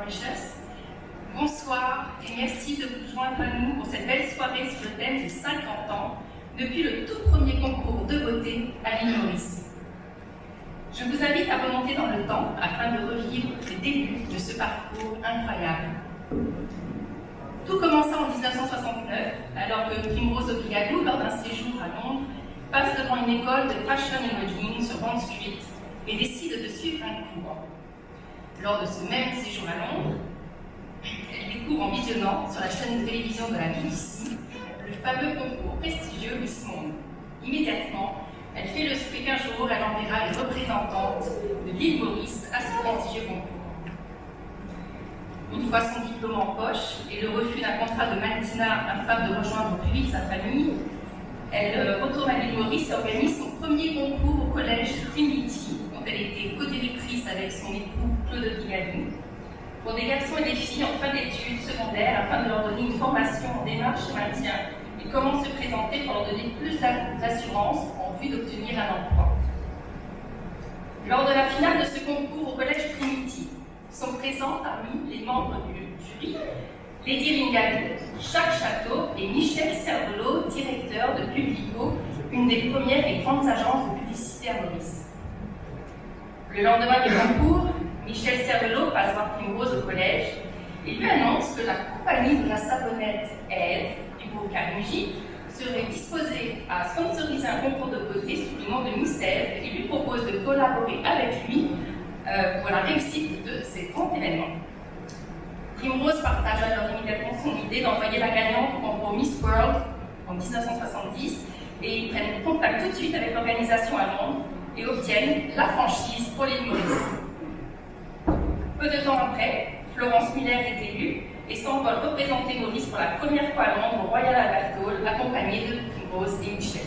Mauritius. Bonsoir et merci de vous joindre à nous pour cette belle soirée sur le thème des 50 ans depuis le tout premier concours de beauté à l'île Maurice. Je vous invite à remonter dans le temps afin de revivre les débuts de ce parcours incroyable. Tout commença en 1969, alors que Primrose Obigadou, lors d'un séjour à Londres, passe devant une école de fashion and modeling sur Bond Street et décide de suivre un cours. Lors de ce même séjour à Londres, elle découvre en visionnant sur la chaîne de télévision de la BBC le fameux concours prestigieux Miss Monde. Immédiatement, elle fait le souhait qu'un jour elle enverra les représentantes de l'île Maurice à ce prestigieux concours. Une fois son diplôme en poche et le refus d'un contrat de mannequinat afin de rejoindre plus vite sa famille, elle retourne à l'île Maurice et organise son premier concours au collège Trinity, dont elle était co-directrice avec son époux Claude Obigadou, pour des garçons et des filles en fin d'études secondaires afin de leur donner une formation en démarche et maintien et comment se présenter pour leur donner plus d'assurance en vue d'obtenir un emploi. Lors de la finale de ce concours au collège Trinity, sont présents parmi les membres du jury Lady Ringadou, Jacques Château et Michel Cervelot, directeur de Publico, une des premières et grandes agences de publicité à Maurice. Le lendemain du concours, Michel Cervelot passe voir Primrose au collège et lui annonce que la compagnie de la savonnette Eve du groupe Carnegie serait disposée à sponsoriser un concours de beauté sous le nom de Miss Eve et lui propose de collaborer avec lui pour la réussite de ces grands événements. Primrose partage alors immédiatement son idée d'envoyer la gagnante au concours Miss World en 1970 et ils prennent contact tout de suite avec l'organisation à Londres et obtiennent la franchise pour l'île Maurice. Peu de temps après, Florence Muller est élue et s'envole représenter Maurice pour la première fois à Londres au Royal Albert Hall, accompagnée de Primrose et Michel.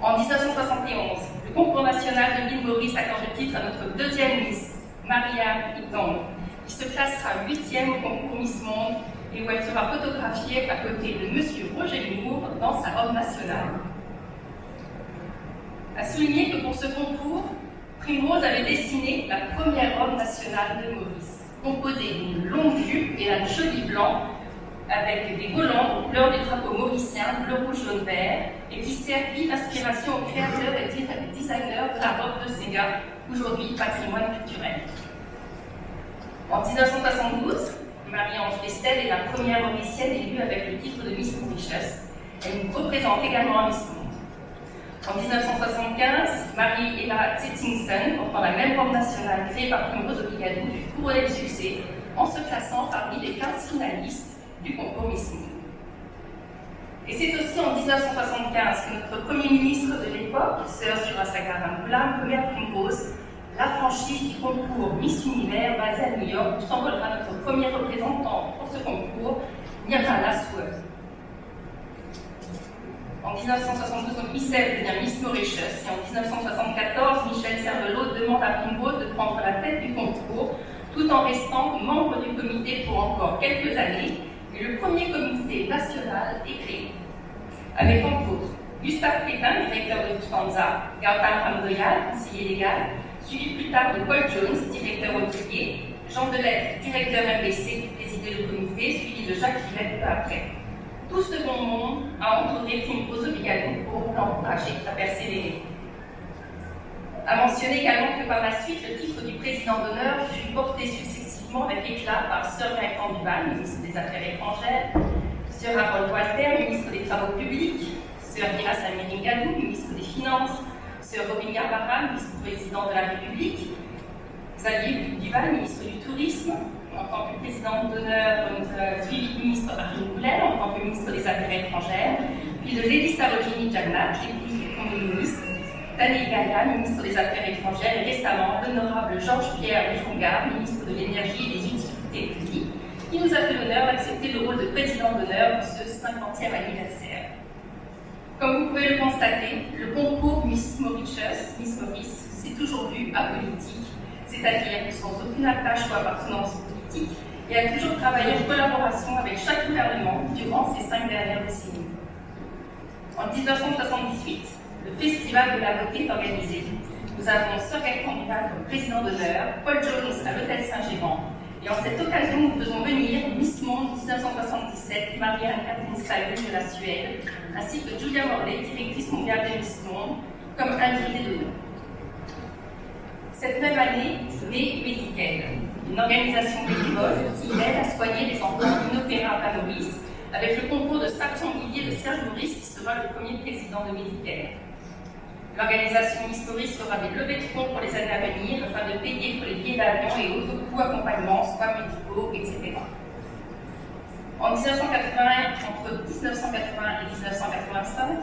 En 1971, le concours national de l'île Maurice accorde le titre à notre deuxième Miss, Maria Itong, qui se classera 8e au concours Miss Monde et où elle sera photographiée à côté de Monsieur Roger Moore dans sa robe nationale. À souligner que pour ce concours, Primrose avait dessiné la première robe nationale de Maurice, composée d'une longue jupe et d'un joli blanc avec des volants aux couleurs du drapeau mauricien, bleu, rouge, jaune, vert, et qui servit d'inspiration aux créateurs et designers de la robe de Sega, aujourd'hui patrimoine culturel. En 1972, Marie-Ange Lestel est la première mauricienne élue avec le titre de Miss Mauritius. Elle nous représente également à Miss Monde. En 1975, Marie-Ella Tsettingson, portant la même robe nationale créée par Primrose Obigadou, fut couronnée de succès en se classant parmi les 15 finalistes du concours Miss Monde. Et c'est aussi en 1975 que notre Premier ministre de l'époque, Sir Surasaga Ramgoolam, remet à Primrose la franchise du concours Miss Univers basé à New York, où s'envolera notre premier représentant pour ce concours, Nirmala Sword. En 1972, donc, Miss Eve devient Miss Mauritius et en 1974, Michel Cervelot demande à Primrose de prendre la tête du concours tout en restant membre du comité pour encore quelques années et le premier comité national est créé. Avec entre autres Gustave Pépin, directeur de Lufthansa, Gautam Ramgoyal, conseiller légal, suivi plus tard de Paul Jones, directeur hôtelier, Jean Delettre, directeur MBC qui présidait le comité, suivi de Jacques Rivette peu après. Tout ce bon monde a entouré Primrose Obigadou pour l'encourager à persévérer. À mentionner également que par la suite, le titre du président d'honneur fut porté successivement avec éclat par Sir Gaëtan Duval, ministre des Affaires étrangères, Sir Harold Walter, ministre des Travaux publics, Sir Miras Amiringadou, ministre des Finances, Sir Robin Yarborough, vice-président de la République, Xavier Duval, ministre du Tourisme, en tant que président d'honneur, suivi du ministre Arnaud Boulel, en tant que ministre des Affaires étrangères, puis de Lady Sarojini Jagannath, l'épouse du Premier ministre, Daniel Gaïa, ministre des Affaires étrangères, et récemment l'honorable Georges-Pierre Lijonga, ministre de l'Énergie et des Utilités publiques, qui nous a fait l'honneur d'accepter le rôle de président d'honneur pour ce 50e anniversaire. Comme vous pouvez le constater, le concours Miss Mauritius, Miss Maurice, s'est toujours vu apolitique, c'est-à-dire sans aucune attache ou appartenance politique, et a toujours travaillé en collaboration avec chaque gouvernement durant ces 5 dernières décennies. En 1978, le Festival de la beauté est organisé. Nous avons Sir Gaëtan Duval comme président d'honneur, Paul Jones à l'Hôtel Saint-Géran Et en cette occasion, nous faisons venir Miss Monde 1977, Marianne Catherine Stalin de la Suède, ainsi que Julia Morley, directrice mondiale de Miss Monde, comme invitée d'honneur. Cette même année, naît Medicaid, une organisation bénévole qui aide à soigner les enfants inopérables à Maurice, avec le concours de 500 milliers de Serge Maurice, qui sera le premier président de Medicaid. L'organisation Miss Maurice fera des levées de fonds pour les années à venir afin de payer pour les billets d'avion et autres coûts accompagnements, soins médicaux, etc. En 1980, entre 1980 et 1985,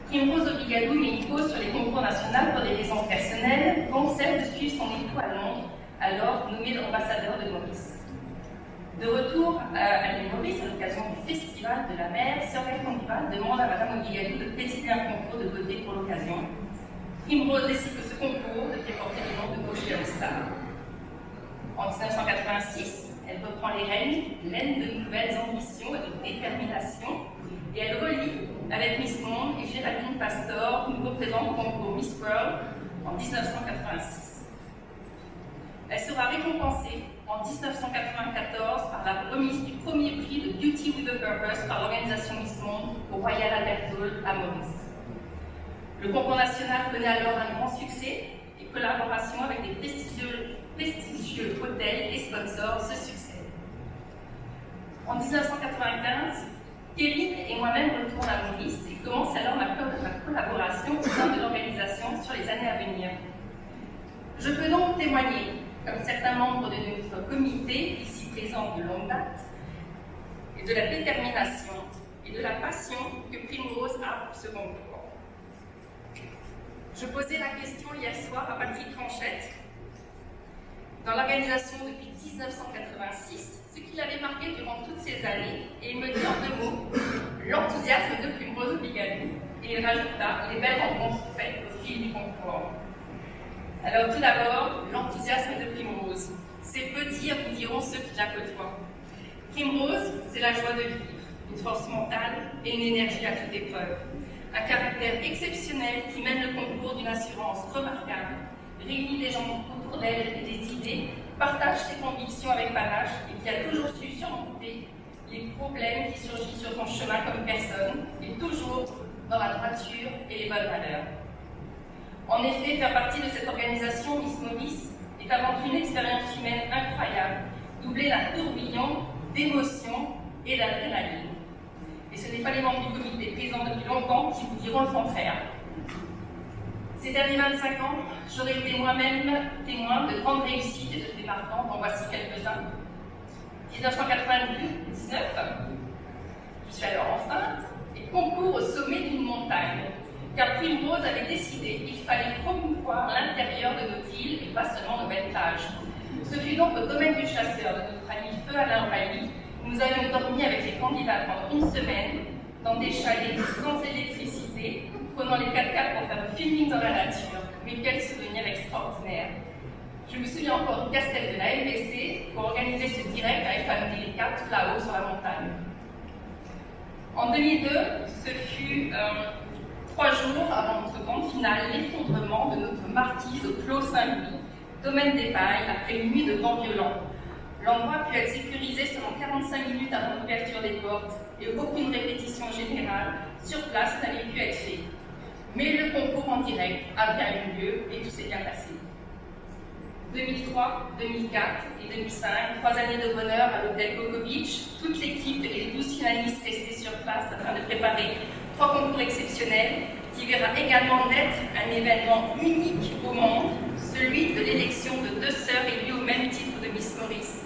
Primrose Obigadou met une pause sur les concours nationaux pour des raisons personnelles, dont celle de suivre son époux à Londres, alors nommé ambassadeur de Maurice. De retour à l'île Maurice, à l'occasion du Festival de la mer, Sir Condival demande à Madame Obigadou de présider un concours de beauté pour l'occasion. Primrose décide que ce concours devait porter le nom de Gaucher All-Star. En 1986, elle reprend les rênes, pleine de nouvelles ambitions et de détermination, et elle relie avec Miss Monde et Géraldine Pastor, qui nous représente au concours Miss World en 1986. Elle sera récompensée en 1994 par la remise du premier prix de Beauty with a Purpose par l'organisation Miss Monde au Royal Albert Hall à Maurice. Le concours national connaît alors un grand succès et collaboration avec des prestigieux hôtels et sponsors se succèdent. En 1995, Kevin et moi-même retournent à Maurice et commence alors ma collaboration au sein de l'organisation sur les années à venir. Je peux donc témoigner, comme certains membres de notre comité, ici présents de longue date, et de la détermination et de la passion que Primrose a pour ce concours. Je posais la question hier soir à Patrick Franchette. Dans l'organisation depuis 1986, ce qui l'avait marqué durant toutes ces années, et il me dit en 2 mots, l'enthousiasme de Primrose Obigadou, et il rajouta les belles rencontres faites au fil du concours. Alors tout d'abord, l'enthousiasme de Primrose. C'est peu dire, nous diront ceux qui la côtoient. Primrose, c'est la joie de vivre, une force mentale et une énergie à toute épreuve. Un caractère exceptionnel qui mène le concours d'une assurance remarquable, réunit des gens autour d'elle et des idées, partage ses convictions avec panache et qui a toujours su surmonter les problèmes qui surgissent sur son chemin comme personne, et toujours dans la droiture et les bonnes valeurs. En effet, faire partie de cette organisation Miss Maurice est avant tout une expérience humaine incroyable, doublée d'un tourbillon d'émotions et d'adrénaline. Et ce n'est pas les membres du comité présents depuis longtemps qui vous diront le contraire. Ces derniers 25 ans, j'aurais été moi-même témoin de grandes réussites et de faits marquants, dont voici quelques-uns. 1999, je suis alors enceinte et concours au sommet d'une montagne, car Primrose avait décidé qu'il fallait promouvoir l'intérieur de notre île et pas seulement nos belles plages. Ce fut donc au domaine du chasseur de notre ami Feu Alain O'Malley. Nous avions dormi avec les candidats pendant 1 semaine dans des chalets sans électricité, prenant les 4x4 pour faire du filming dans la nature. Mais quel souvenir extraordinaire! Je me souviens encore du casquette de la MBC pour organiser ce direct avec Famille Télé 4 là-haut sur la montagne. En 2002, ce fut 3 jours avant notre grande finale, l'effondrement de notre marquise au Clos Saint-Louis, domaine des Pailles, après une nuit de vent violent. L'endroit a pu être sécurisé seulement 45 minutes avant l'ouverture des portes et aucune répétition générale sur place n'avait pu être faite. Mais le concours en direct a bien eu lieu et tout s'est bien passé. 2003, 2004 et 2005, 3 années de bonheur à l'hôtel Coco Beach, toute l'équipe et les 12 finalistes restés sur place afin de préparer 3 concours exceptionnels qui verra également naître un événement unique au monde, celui de l'élection de 2 sœurs élues au même titre de Miss Maurice.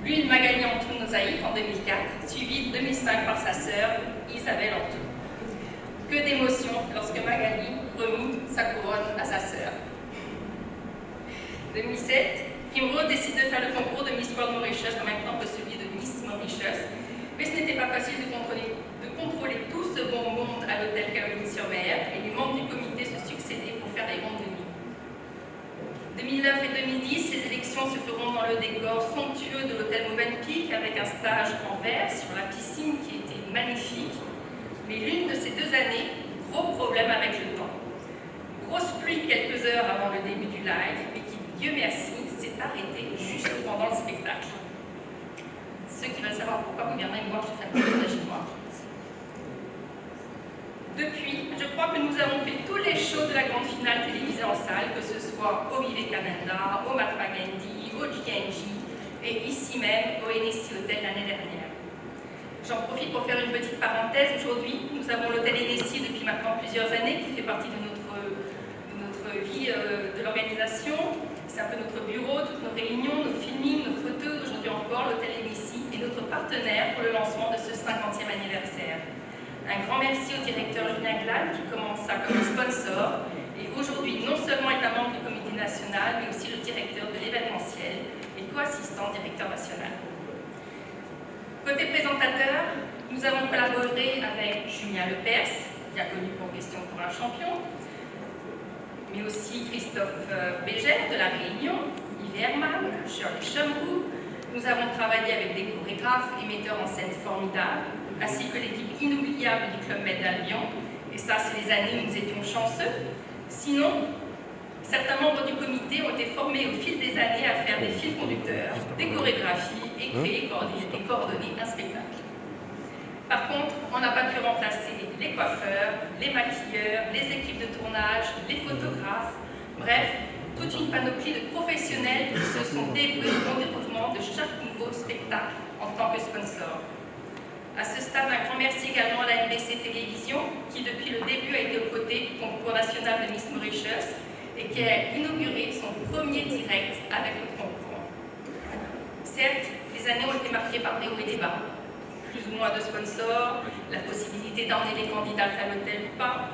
L'une Magali Antoun-Nozaïf en 2004, suivie en 2005 par sa sœur Isabelle Antoun. Que d'émotions lorsque Magali remit sa couronne à sa sœur. 2007, Primrose décide de faire le concours de Miss World Mauritius en même temps que celui de Miss Mauritius, mais ce n'était pas facile de contrôler tout ce bon monde à l'hôtel Caroline-sur-Mer et les membres du comité se succédaient pour faire les rondes de nuit. 2009 et 2010, les élections se feront dans le décor somptueux de l'hôtel Movenpick avec un stage en verre sur la piscine qui était magnifique. Mais l'une de ces 2 années, gros problème avec le temps. Grosse pluie quelques heures avant le début du live, mais qui, Dieu merci, s'est arrêtée juste pendant le spectacle. Ceux qui veulent savoir pourquoi, vous viendrez me voir, je ferai un peu de chinois. Depuis, je crois que nous avons fait tous les shows de la grande finale télévisée en salle, que ce soit au Vivekananda, au Mahatma Gandhi, au GNG, et ici même au NSC Hotel l'année dernière. J'en profite pour faire une petite parenthèse. Aujourd'hui, nous avons l'hôtel NSC depuis maintenant plusieurs années, qui fait partie de notre vie de l'organisation. C'est un peu notre bureau, toutes nos réunions, nos filmings, nos photos. Aujourd'hui encore, l'hôtel NSC est notre partenaire pour le lancement de ce 50e anniversaire. Un grand merci au directeur Julien Glad qui commence ça comme sponsor et aujourd'hui non seulement est un membre du comité national, mais aussi le directeur de l'événementiel et co-assistant directeur national. Côté présentateur, nous avons collaboré avec Julien Lepers, bien connu pour Question pour un champion, mais aussi Christophe Bégère de La Réunion, Yves Herman, Shirley Chumrou. Nous avons travaillé avec des chorégraphes et metteurs en scène formidables, ainsi que l'équipe inoubliable du Club Med d'Albion. Et ça, c'est les années où nous étions chanceux. Sinon, certains membres du comité ont été formés au fil des années à faire des fils conducteurs, des chorégraphies et créer et coordonner un spectacle. Par contre, on n'a pas pu remplacer les coiffeurs, les maquilleurs, les équipes de tournage, les photographes, bref, toute une panoplie de professionnels qui se sont dévoués au développement de chaque nouveau spectacle en tant que sponsor. À ce stade, un grand merci également à la NBC Télévision, qui depuis le début a été aux côtés du concours national de Miss Mauritius et qui a inauguré son premier direct avec le concours. Certes, les années ont été marquées par des hauts et des bas, plus ou moins de sponsors, la possibilité d'emmener les candidats à l'hôtel ou pas,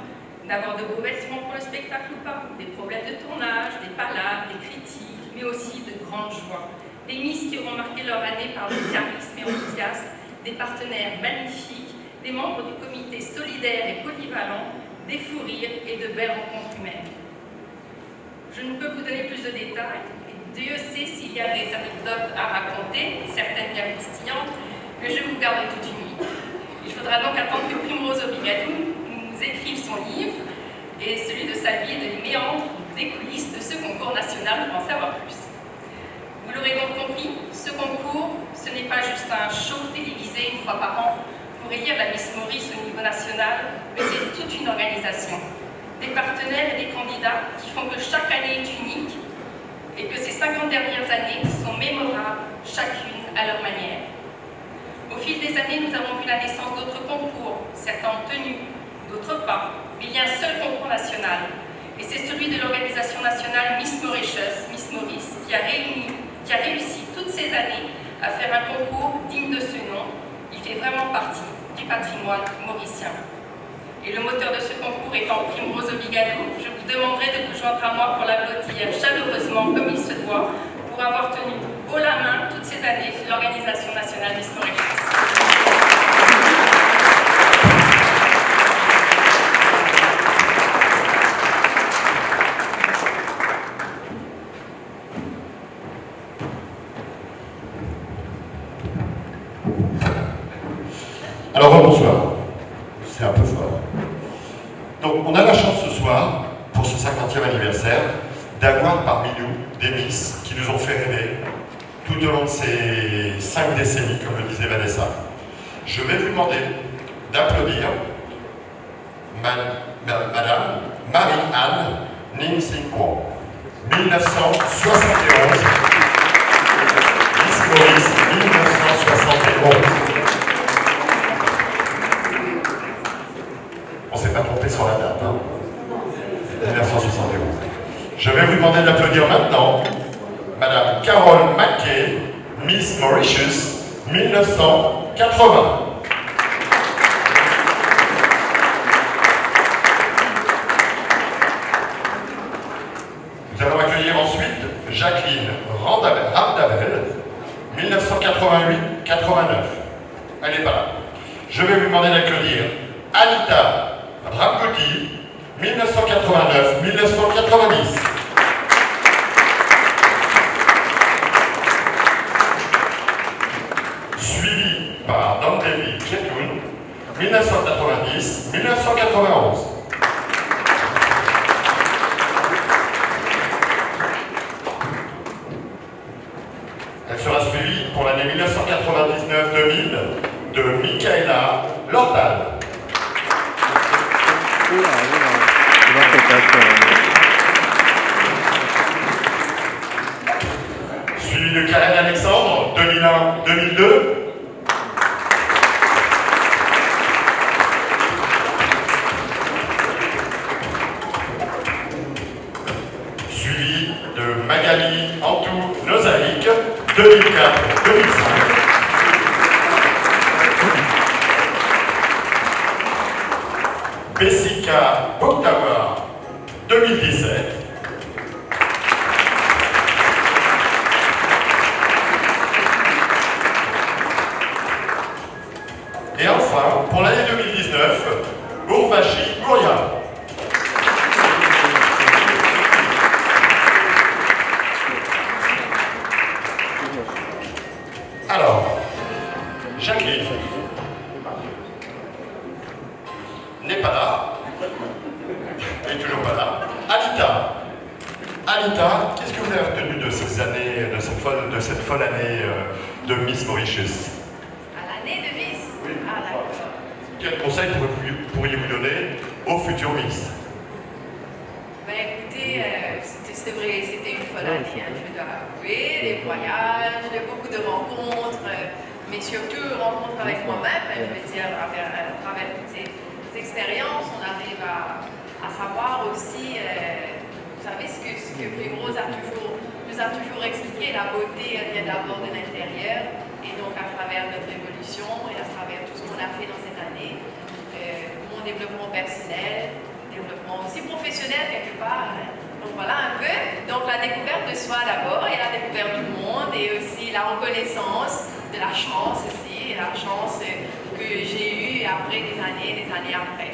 d'avoir de beaux vêtements pour le spectacle ou pas, des problèmes de tournage, des palabres, des critiques, mais aussi de grandes joies. Des Miss qui auront marqué leur année par leur charisme et enthousiasme, des partenaires magnifiques, des membres du comité solidaire et polyvalent, des fous rires et de belles rencontres humaines. Je ne peux vous donner plus de détails, et Dieu sait s'il y a des anecdotes à raconter, certaines bien croustillantes, mais je vous garderai toute une nuit. Il faudra donc attendre que Primrose Obigadou nous écrive son livre et celui de sa vie et de méandres des coulisses de ce concours national pour en savoir plus. Vous l'aurez donc compris, ce concours, ce n'est pas juste un show télévisé une fois par an pour élire la Miss Maurice au niveau national, mais c'est toute une organisation. Des partenaires et des candidats qui font que chaque année est unique et que ces 50 dernières années sont mémorables, chacune à leur manière. Au fil des années, nous avons vu la naissance d'autres concours, certains ont tenu, d'autres pas, mais il y a un seul concours national, et c'est celui de l'organisation nationale Miss Mauritius, Miss Maurice, qui a réussi toutes ces années à faire un concours digne de ce nom. Il fait vraiment partie du patrimoine mauricien. Et le moteur de ce concours étant Primrose Obigadou, je vous demanderai de vous joindre à moi pour l'applaudir chaleureusement comme il se doit, pour avoir tenu haut la main toutes ces années l'organisation nationale Miss Mauritius. Alors bonsoir, c'est un peu fort. Donc on a la chance ce soir, pour ce 50e anniversaire, d'avoir parmi nous des Miss qui nous ont fait rêver tout au long de ces 5 décennies, comme le disait Vanessa. Je vais vous demander d'applaudir Madame Marie-Anne Ning Sing Kwon, 1971, Miss Maurice 1971. On ne s'est pas trompé sur la date, hein. 1971. Je vais vous demander d'applaudir maintenant Madame Carole Mackay, Miss Mauritius, 1980. Nous allons accueillir ensuite Jacqueline Ramdabel, 1988-89. Elle n'est pas là. Je vais vous demander d'accueillir Anita Ramgoti, 1989-1990. Suivi par Dandevi Ketun, 1990-1991. Elle sera suivie pour l'année 1999 de Michaela Lordal. Suivi de Karen Alexandre, 2001-2002. Suivi de Magali Antou Nozaïque, 2004-2005. Bessica Boktawa, 2017. Et enfin, pour l'année 2019, Urvashi Gouria. Alors, Jacqueline n'est pas là. Elle n'est toujours pas là. Anita, qu'est-ce que vous avez retenu de ces années, de cette folle année de Miss Mauritius? À l'année de Miss? Oui. Ah, d'accord. Quel conseil pourriez-vous donner aux futurs Miss? Ben écoutez, c'est vrai, c'était une folle année, hein, je dois avouer, des voyages, beaucoup de rencontres, mais surtout rencontres avec moi-même, je veux dire, à travers toutes ces expériences, on arrive à savoir aussi, vous savez, ce que Primrose nous a toujours expliqué, la beauté, elle vient d'abord de l'intérieur, et donc à travers notre évolution et à travers tout ce qu'on a fait dans cette année, mon développement personnel, développement aussi professionnel quelque part, hein. Donc voilà un peu, donc la découverte de soi d'abord, et la découverte du monde, et aussi la reconnaissance de la chance aussi, et la chance que j'ai eue après des années après.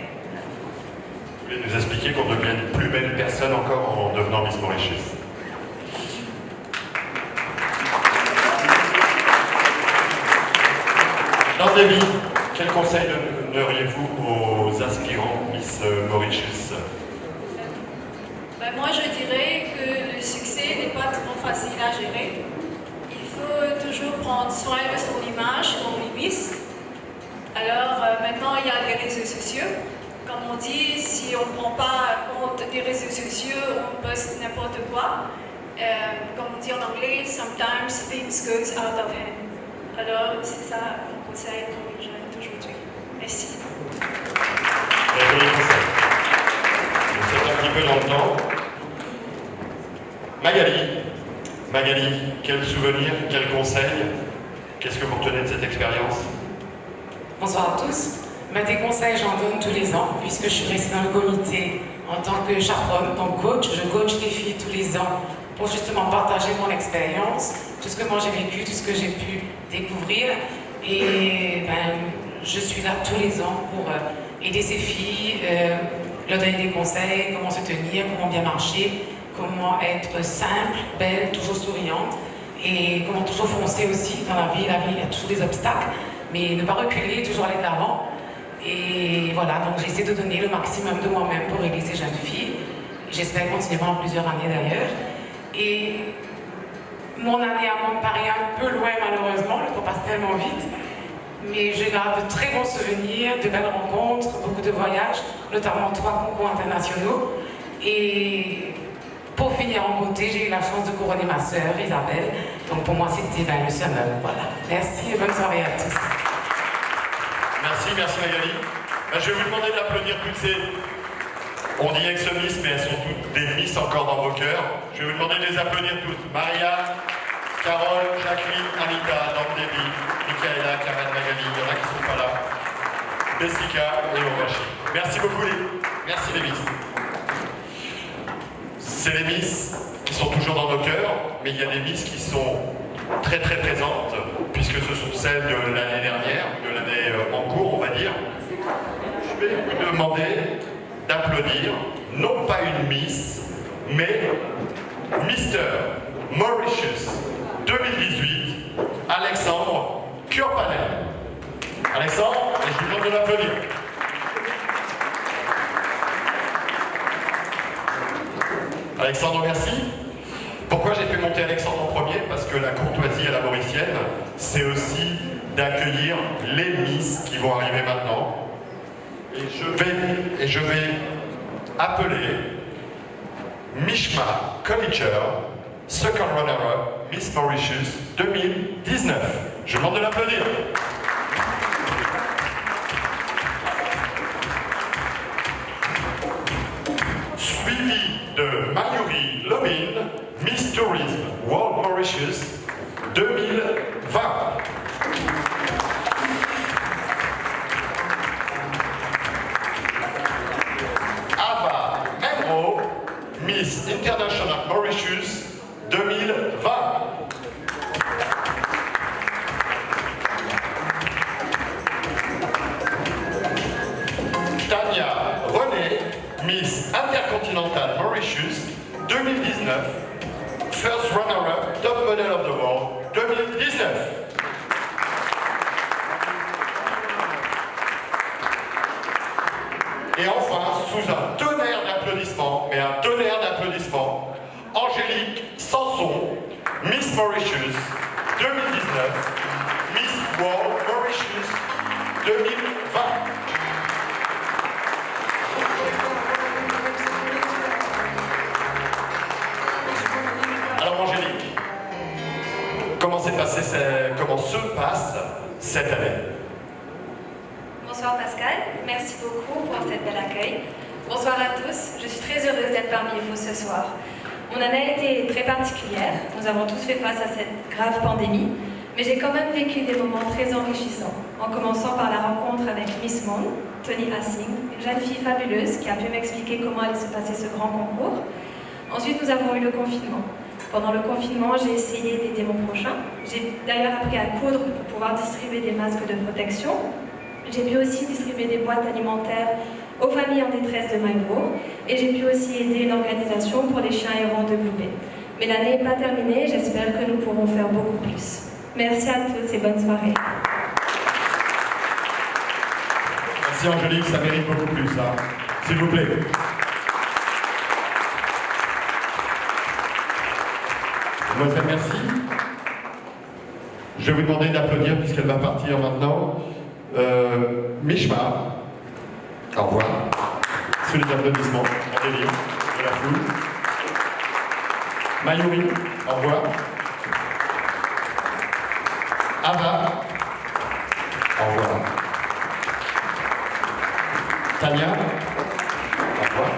Vous voulez nous expliquer qu'on devient une plus belle personne encore en devenant Miss Mauritius? Dans des vies, quel conseil donneriez-vous aux aspirants Miss Mauritius? Ben moi, je dirais que le succès n'est pas trop facile à gérer. Il faut toujours prendre soin de son image quand on est Miss. Alors maintenant, il y a les réseaux sociaux. Comme on dit, si on ne prend pas compte des réseaux sociaux, on poste n'importe quoi. Comme on dit en anglais, sometimes things goes out of hand. Alors, c'est ça mon conseil pour les jeunes d'aujourd'hui. Merci. Vous êtes un petit peu dans le temps. Magali, quel souvenir, quel conseil? Qu'est-ce que vous retenez de cette expérience? Bonsoir à tous. Des conseils, j'en donne tous les ans, puisque je suis restée dans le comité en tant que chaperonne, donc coach. Je coach les filles tous les ans pour justement partager mon expérience, tout ce que moi j'ai vécu, tout ce que j'ai pu découvrir. Et je suis là tous les ans pour aider ces filles, leur donner des conseils, comment se tenir, comment bien marcher, comment être simple, belle, toujours souriante, et comment toujours foncer aussi dans la vie. La vie, il y a toujours des obstacles, mais ne pas reculer, toujours aller de l'avant. Et voilà, donc j'essaie de donner le maximum de moi-même pour aider ces jeunes filles. J'espère continuer pendant plusieurs années d'ailleurs. Et mon année à moi me paraît un peu loin malheureusement, le temps passe tellement vite. Mais je garde de très bons souvenirs, de belles rencontres, beaucoup de voyages, notamment 3 concours internationaux. Et pour finir en beauté, j'ai eu la chance de couronner ma sœur Isabelle. Donc pour moi c'était le summum. Voilà. Merci et bonne soirée à tous. Merci Magali. Je vais vous demander d'applaudir toutes ces... On dit ex-miss, mais elles sont toutes des miss encore dans vos cœurs. Je vais vous demander de les applaudir toutes. Maria, Carole, Jacqueline, Anita, Debbie, Michaela, Karen, Magali, il y en a qui ne sont pas là. Bessica et Urvashi. Merci beaucoup Merci les miss. C'est les miss qui sont toujours dans nos cœurs, mais il y a des miss qui sont très très présentes, puisque ce sont celles de l'année dernière, de l'année en cours, on va dire. Je vais vous demander d'applaudir, non pas une miss, mais Mr. Mauritius 2018, Alexandre Kurpanen. Alexandre, et je vous demande de l'applaudir. Alexandre, merci. Pourquoi j'ai fait monter Alexandre en premier? Parce que la courtoisie à la mauricienne, c'est aussi d'accueillir les Miss qui vont arriver maintenant. Et je vais appeler Mishma Kollicher, second runner-up Miss Mauritius 2019. Je demande de l'applaudir. Suivi de Mayuri Lobin, Miss Tourism World Mauritius 2020. Ava Menro, Miss International Mauritius 2020. Tania René, Miss Intercontinental Mauritius 2019, First Runner-up Top Model of the World 2019. Et enfin, sous un tonnerre d'applaudissements, mais un tonnerre d'applaudissements, Angélique Sanson, Miss Mauritius 2019, Miss World Mauritius 2020. Alors Angélique, comment se passe cette année? Bonsoir Pascal, merci beaucoup pour cet bel accueil. Bonsoir à tous, je suis très heureuse d'être parmi vous ce soir. Mon année a été très particulière, nous avons tous fait face à cette grave pandémie, mais j'ai quand même vécu des moments très enrichissants, en commençant par la rencontre avec Miss Monde, Tony Hassing, une jeune fille fabuleuse qui a pu m'expliquer comment allait se passer ce grand concours. Ensuite, nous avons eu le confinement. Pendant le confinement, j'ai essayé d'aider mon prochain. J'ai d'ailleurs appris à coudre pour pouvoir distribuer des masques de protection. J'ai pu aussi distribuer des boîtes alimentaires aux familles en détresse de Maïbourg. Et j'ai pu aussi aider une organisation pour les chiens errants de Blue Bay. Mais l'année n'est pas terminée, j'espère que nous pourrons faire beaucoup plus. Merci à tous et bonne soirée. Merci Angélique, ça mérite beaucoup plus, hein. S'il vous plaît. Mademoiselle, merci. Je vais vous demander d'applaudir puisqu'elle va partir maintenant. Mishma, au revoir. Sous les applaudissements en délire de la foule. Mayuri, au revoir. Ava, au revoir. Tania, au revoir.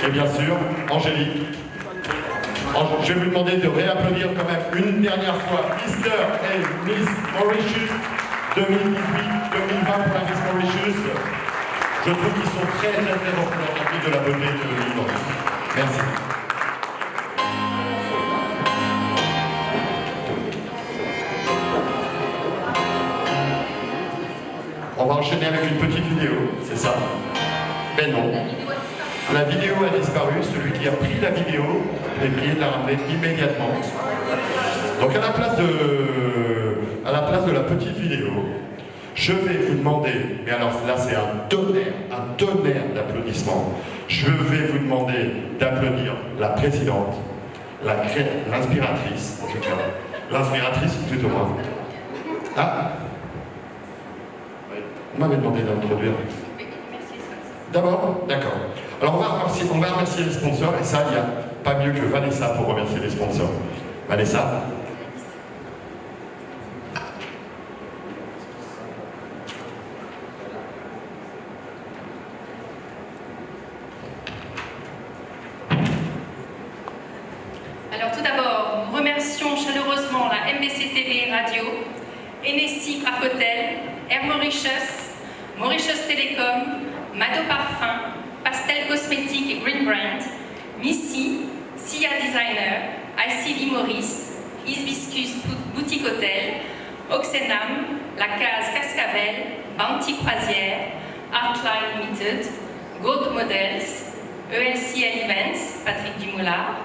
Et bien sûr, Angélique. Je vais vous demander de réapplaudir quand même une dernière fois Mr. et Miss Mauritius 2018-2020 pour la Miss Mauritius. Je trouve qu'ils sont très représentatifs de la beauté de l'île Maurice. Merci. On va enchaîner avec une petite vidéo, c'est ça? Ben non. La vidéo a disparu, celui qui a pris la vidéo est prié de la ramener immédiatement. Donc à la place de la petite vidéo, je vais vous demander, mais alors là c'est un tonnerre d'applaudissements, je vais vous demander d'applaudir la présidente, l'inspiratrice, en tout cas, l'inspiratrice plutôt moi. Ah, on m'avait demandé d'introduire. D'abord, d'accord. Alors on va remercier les sponsors, et ça, il n'y a pas mieux que Vanessa pour remercier les sponsors. Vanessa. Alors tout d'abord, nous remercions chaleureusement la MBC TV Radio, Enessi Cracotel, Air Mauritius, Mauritius Telecom, Mado Parfum, Pastel Cosmétique et Green Brand, Missy, Sia Designer, ICV Maurice, Hibiscus Boutique Hôtel, Oxenam, La Case Cascavel, Bounty Croisière, Artline Limited, Gold Models, ELCL Events, Patrick Dumoulard,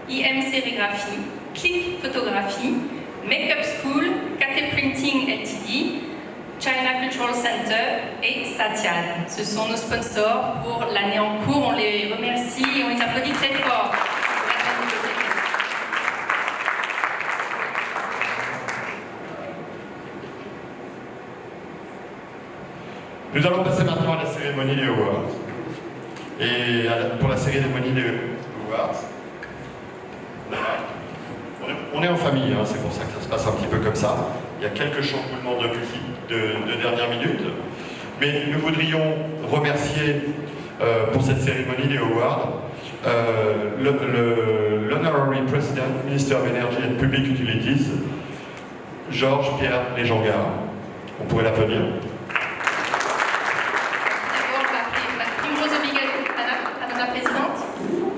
IM Sérigraphie, Click Photographie, Makeup School, KT Printing Ltd, China Cultural Center et Satyan. Ce sont nos sponsors pour l'année en cours. On les remercie et on les applaudit très fort. Nous allons passer maintenant à la cérémonie des Awards. Et pour la cérémonie des Awards, on est en famille, hein, c'est pour ça que ça se passe un petit peu comme ça. Il y a quelques chamboulements de dernière minute. Mais nous voudrions remercier pour cette cérémonie des Awards l'Honorary President, Minister of Energy and Public Utilities, Georges Pierre Léjangard. On pourrait l'applaudir. D'abord, ma primrose obligation,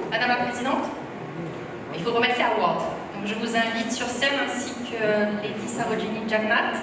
Madame la Présidente, il faut remercier Award. Donc je vous invite sur scène ainsi que Lady Sarojini Jagannath.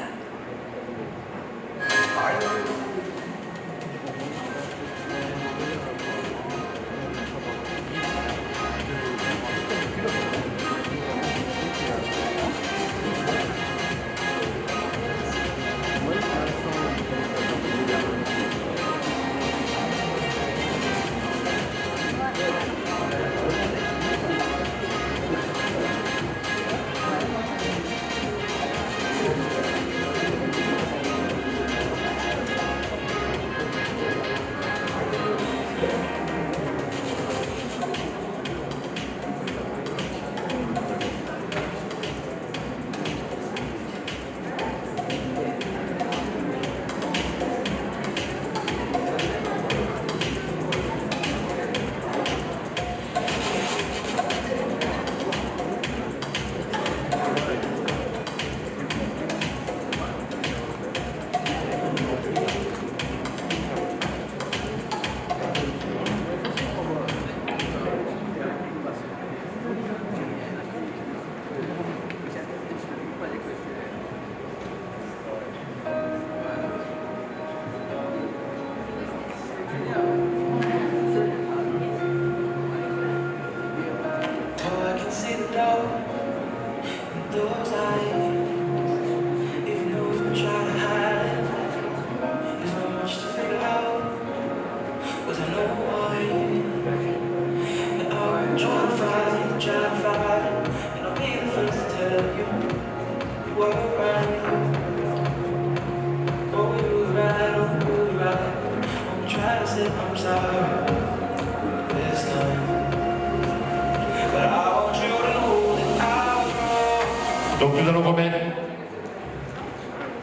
Donc nous allons remettre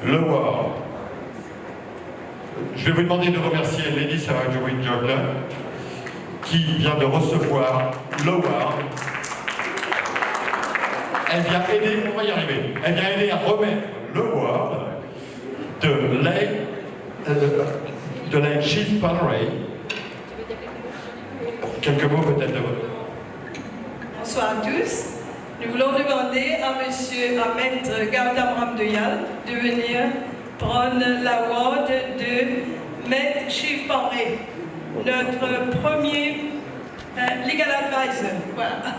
le award. Je vais vous demander de remercier Lady Sarojini Jagannath qui vient de recevoir l'award. Elle vient aider, on va y arriver, elle vient aider à remettre l'award de la Chief Panerai. Quelques mots peut-être de votre. Bonsoir à tous. Nous voulons demander à Maître Gautam Ramdayal de venir prendre l'award de Maître Chief Panerai, notre premier legal advisor. Voilà.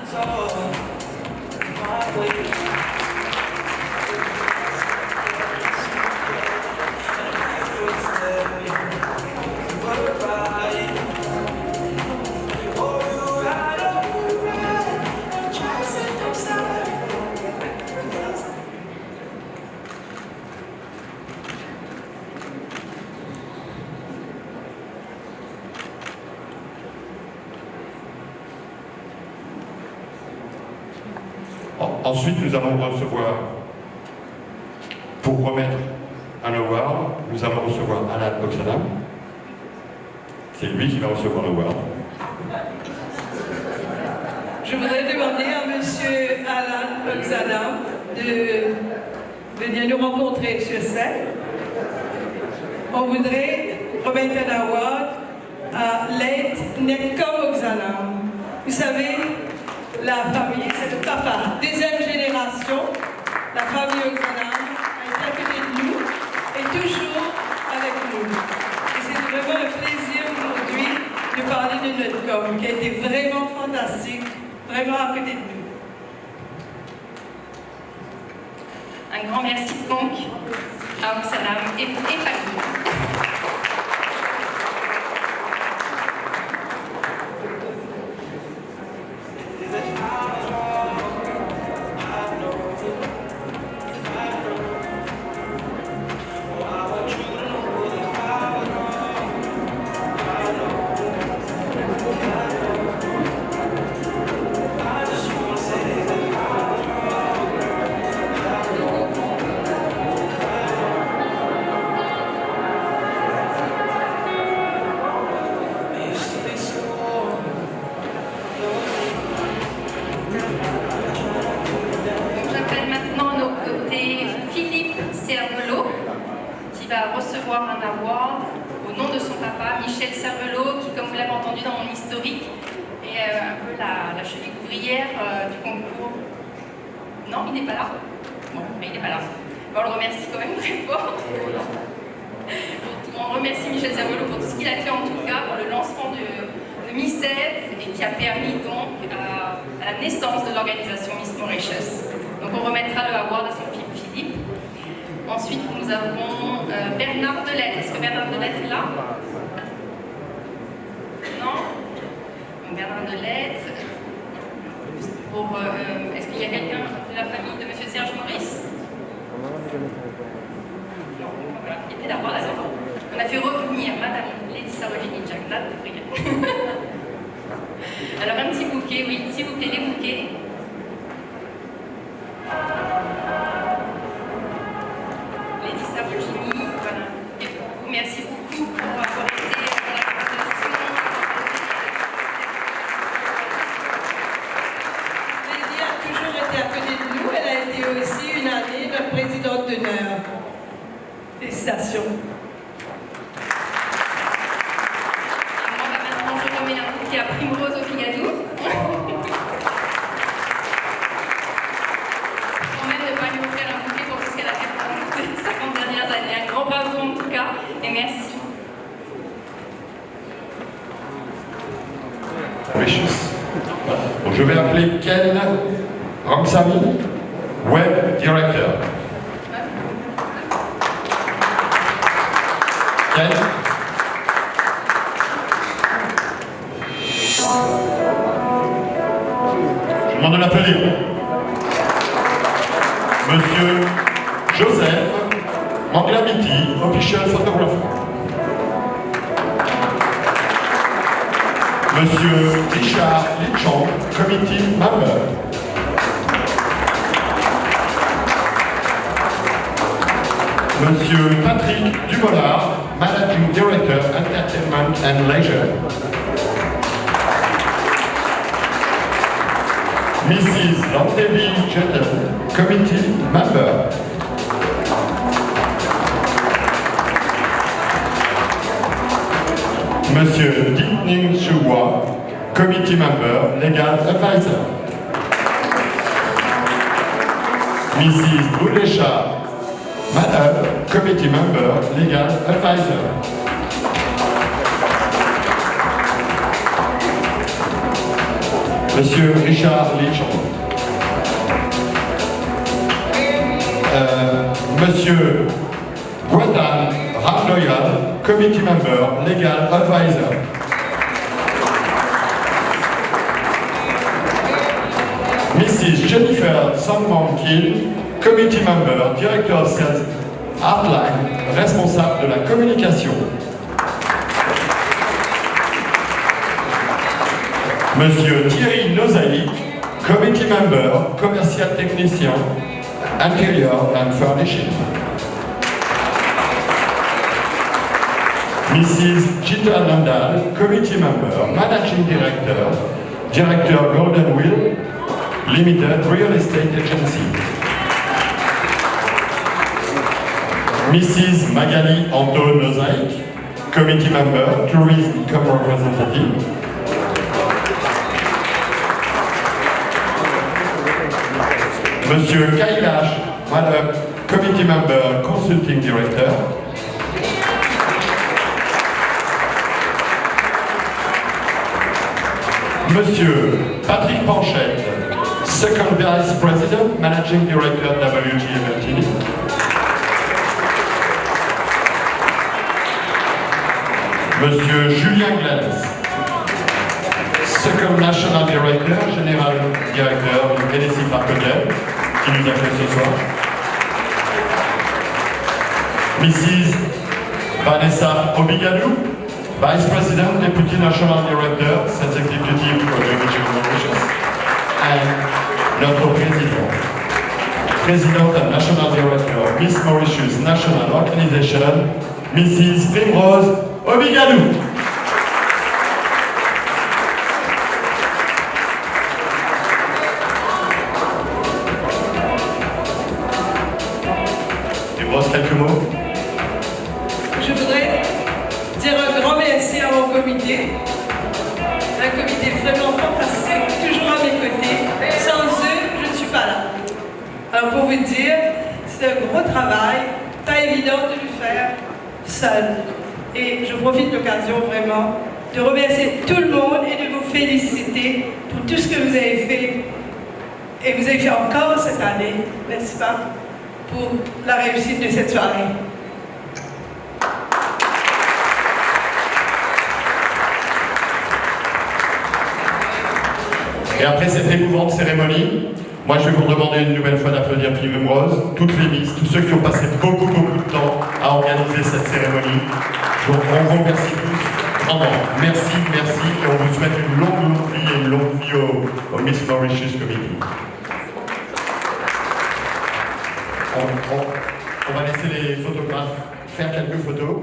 Ensuite, nous allons recevoir, pour remettre un award, nous allons recevoir Alan Oxenham. C'est lui qui va recevoir l'award. Je voudrais demander à M. Alan Oxenham de venir nous rencontrer sur scène. On voudrait remettre un award à l'aide Netcom Oxenham. Vous savez, la famille, c'est le papa. Deuxième génération, la famille Oxenham a été à côté de nous et toujours avec nous. Et c'est vraiment un plaisir aujourd'hui de parler de notre com qui a été vraiment fantastique, vraiment à côté de nous. Un grand merci donc à Oxenham et famille. va recevoir un award au nom de son papa, Michel Cervelot, qui, comme vous l'avez entendu dans mon historique, est un peu la cheville ouvrière du concours. Non, il n'est pas là. Bon, mais il n'est pas là. Bon, on le remercie quand même très fort. On remercie Michel Cervelot pour tout ce qu'il a fait, en tout cas, pour le lancement de MICEF, et qui a permis donc à la naissance de l'organisation Miss Mauritius. Donc on remettra le award à son fils Philippe. Ensuite, nous avons Bernard Delettre. Est-ce que Bernard Delettre est là? Non? Donc Bernard Delettre. Est-ce qu'il y a quelqu'un de la famille de M. Serge Maurice? Voilà, il était d'abord là. On a fait revenir Madame Lady Sarojini Jagnat de Brigade. Alors un petit bouquet, oui, s'il vous plaît, les bouquets. Lady Sarojini, voilà. Et pour vous, merci beaucoup pour avoir été à la présentation. Lady a toujours été à côté de nous. Elle a été aussi une année notre présidente d'honneur. Félicitations. À Primrose au Figadou. Quand même ne pas lui offrir un bouquet pour tout ce qu'elle a fait pendant les 50 dernières années. Un grand bravo en tout cas, et merci. Donc je vais appeler Ken Ramsamy, Web Director. Ken. Je demande de l'applaudir. Monsieur Joseph Manglamiti, official photographer. Monsieur Richard Lichon, committee member. Monsieur Patrick Dumollard, managing director, entertainment and leisure. Mrs. Landevi Jettel, committee member. Monsieur Ditning Chua, committee member, legal advisor. Mrs. Boudesha, madam, committee member, legal advisor. Monsieur Richard Lichon. Monsieur Guadan Ramloyal, committee member, legal advisor. Mrs. Jennifer Sangman-Kiel, committee member, director of sales, Artline, responsable de la communication. Monsieur Thierry Nozaï, committee member, commercial technicien, interior and furnishing. Mrs. Gita Nandal, committee member, managing director, director Golden Wheel, limited real estate agency. Mrs. Magali Anton Nozaï, committee member, tourism cum representative. Monsieur Kailash, madam, committee member, consulting director. Monsieur Patrick Panchette, second vice president, managing director, WGMLTD. Monsieur Julien Glens, second national director, général directeur du Tennessee Park Hotel, qui nous accueille ce soir. Mrs. Vanessa Obigadou, Vice President, Deputy National Director, Sales Executive for Geographic Mauritius, and notre President and National Director, Miss Mauritius National Organization, Mrs. Primrose Obigadou. Primrose, quelques mots. comité. Un comité vraiment fantastique, toujours à mes côtés. Sans eux, je ne suis pas là. Alors pour vous dire, c'est un gros travail, pas évident de le faire seul. Et je profite de l'occasion vraiment de remercier tout le monde et de vous féliciter pour tout ce que vous avez fait. Et vous avez fait encore cette année, n'est-ce pas, pour la réussite de cette soirée. Et après cette émouvante cérémonie, moi je vais vous demander une nouvelle fois d'applaudir Primrose, toutes les Miss, tous ceux qui ont passé beaucoup de temps à organiser cette cérémonie. Donc on vous remercie tous. Vraiment, merci, et on vous souhaite une longue vie et une longue vie au Miss Mauritius Committee. On va laisser les photographes faire quelques photos.